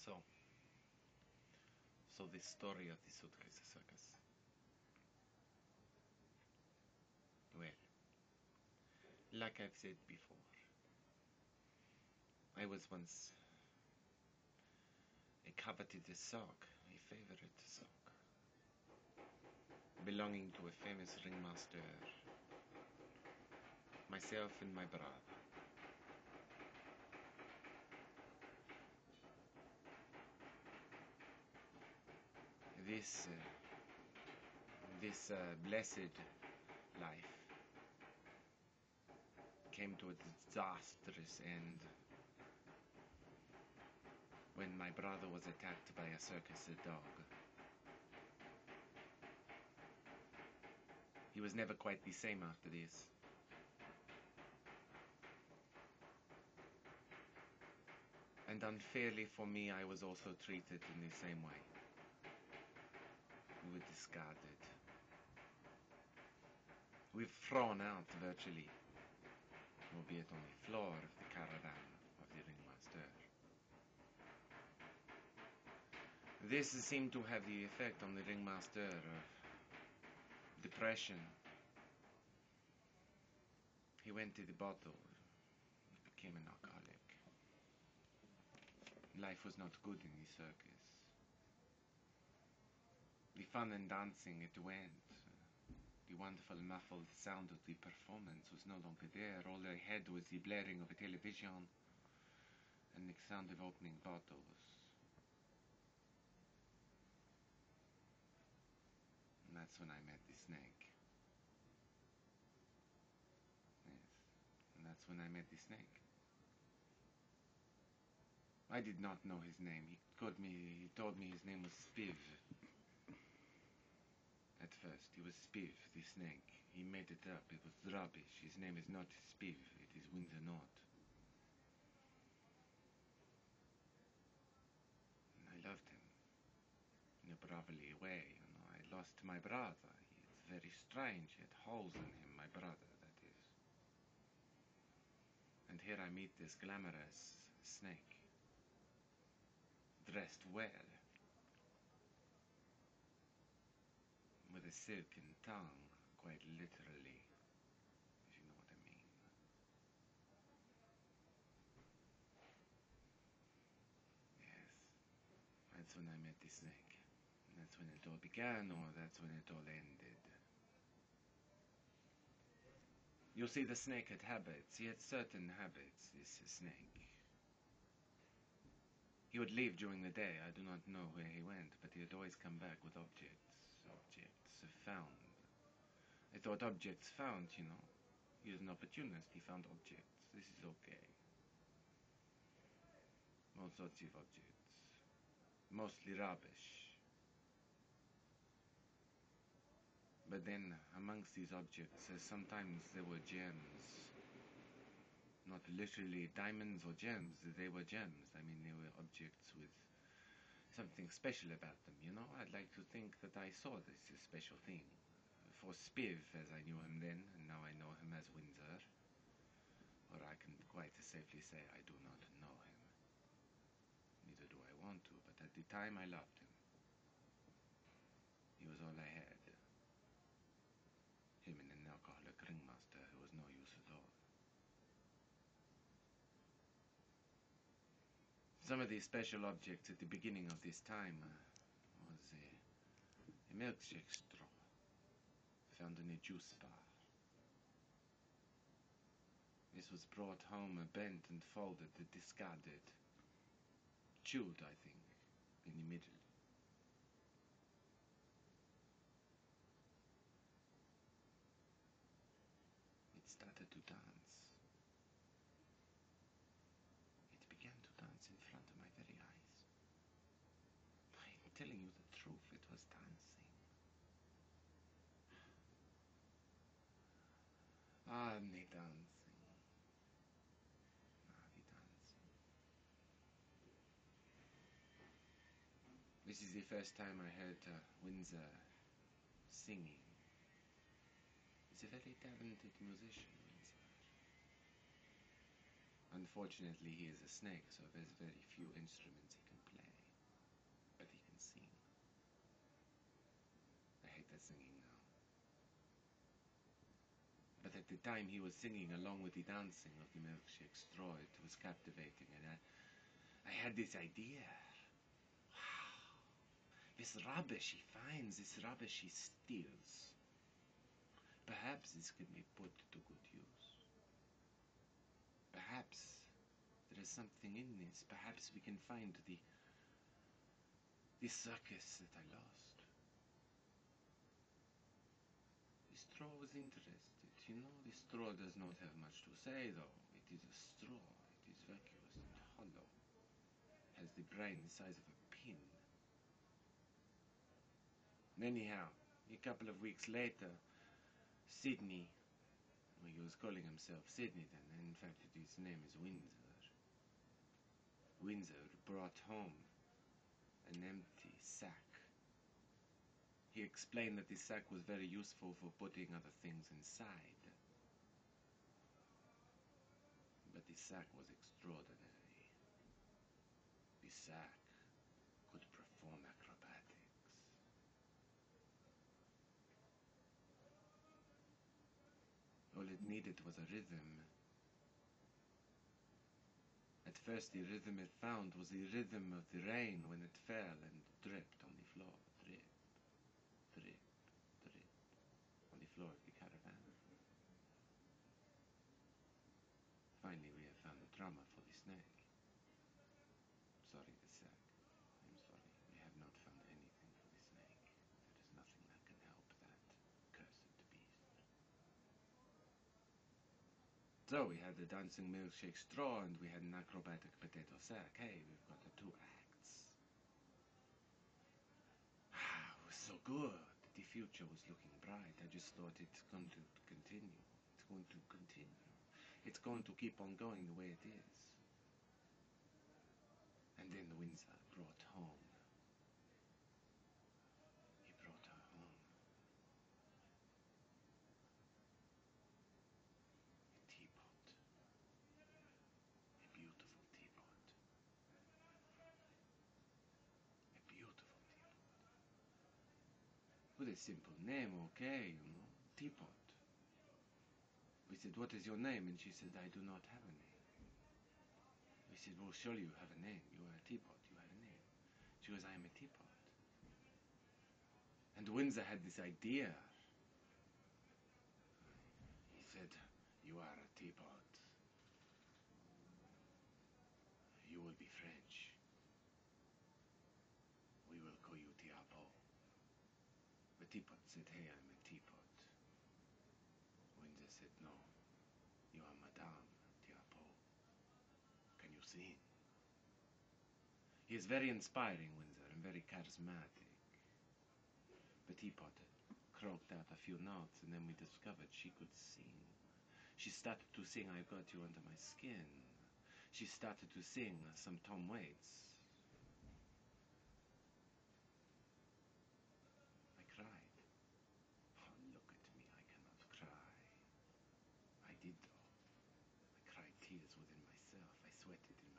So the story of the Suitcase Circus. Well, like I've said before, I was once a coveted sock, a favorite sock, belonging to a famous ringmaster, myself and my brother. This blessed life came to a disastrous end when my brother was attacked by a circus dog. He was never quite the same after this. And unfairly for me, I was also treated in the same way. We were discarded. We were thrown out virtually, albeit on the floor of the caravan of the ringmaster. This seemed to have the effect on the ringmaster of depression. He went to the bottle. He became an alcoholic. Life was not good in the circus. The fun and dancing, it went. The wonderful muffled sound of the performance was no longer there. All I had was the blaring of a television and the sound of opening bottles. And that's when I met the snake. Yes, and that's when I met the snake. I did not know his name. He told me his name was Spiv. At first, he was Spiv, the snake. He made it up. It was rubbish. His name is not Spiv. It is Windsor Knot. And I loved him in a brotherly way. You know, I lost my brother. It's very strange. He had holes in him, my brother, that is. And here I meet this glamorous snake, dressed well, with a silken tongue, quite literally, if you know what I mean. Yes, that's when I met the snake. That's when it all began, or that's when it all ended. You see, the snake had habits. He had certain habits, this snake. He would leave during the day. I do not know where he went, but he would always come back with objects found. I thought objects found, you know. He was an opportunist. He found objects. This is okay. All sorts of objects. Mostly rubbish. But then, amongst these objects, sometimes there were gems. Not literally diamonds or gems. They were gems. I mean, they were objects with something special about them, you know? I'd like to think that I saw this special thing. For Spiv, as I knew him then, and now I know him as Windsor. Or I can quite safely say I do not know him. Neither do I want to, but at the time I loved him. He was all I had. Him and an alcoholic ringmaster who was no use at all. Some of these special objects at the beginning of this time was a milkshake straw found in a juice bar. This was brought home bent and folded, discarded, chewed, I think, in the middle. It started to dance. It began to dance in front of my very eyes. I'm telling you the truth, it was dancing. Ah, the dancing. Ah, the dancing. This is the first time I heard Windsor singing. He's a very talented musician, Windsor. Unfortunately, he is a snake, so there's very few instruments he can play. better singing now. But at the time he was singing along with the dancing of the milkshake straw, it was captivating, and I had this idea. Wow, this rubbish he finds, this rubbish he steals. Perhaps this could be put to good use. Perhaps there is something in this. Perhaps we can find the circus that I lost. The straw was interested. You know, the straw does not have much to say, though. It is a straw. It is vacuous and hollow. Has the brain the size of a pin. Anyhow, a couple of weeks later, Sydney, well, he was calling himself Sydney then, and in fact his name is Windsor. Windsor brought home an empty sack. He explained that the sack was very useful for putting other things inside. But the sack was extraordinary. The sack could perform acrobatics. All it needed was a rhythm. At first the rhythm it found was the rhythm of the rain when it fell and dripped on the floor. Drip, drip, drip, on the floor of the caravan. Finally we have found a drummer for the snake. Sorry, the sack. I'm sorry. We have not found anything for the snake. There is nothing that can help that cursed beast. So we had the dancing milkshake straw and we had an acrobatic potato sack. Hey, we've got the 2 acts. It was so good. The future was looking bright. I just thought it's going to continue. It's going to continue. It's going to keep on going the way it is. And then Windsor brought home. He brought her home. A teapot. A beautiful teapot. A beautiful teapot. With a simple name, okay, you know, teapot. We said, what is your name? And she said, I do not have a name. We said, well, surely you have a name. You are a teapot. You have a name. She goes, I am a teapot. And Windsor had this idea. He said, you are a teapot. You will be French. We will call you Tiapo. The teapot said, hey, I'm a teapot. Windsor said, no, you are Madame Tiapo. Can you sing? He is very inspiring, Windsor, and very charismatic. The teapot croaked out a few notes, and then we discovered she could sing. She started to sing, I've got you under my skin. She started to sing some Tom Waits. I cried. Oh, look at me, I cannot cry. I did though. I cried tears within myself. I sweated in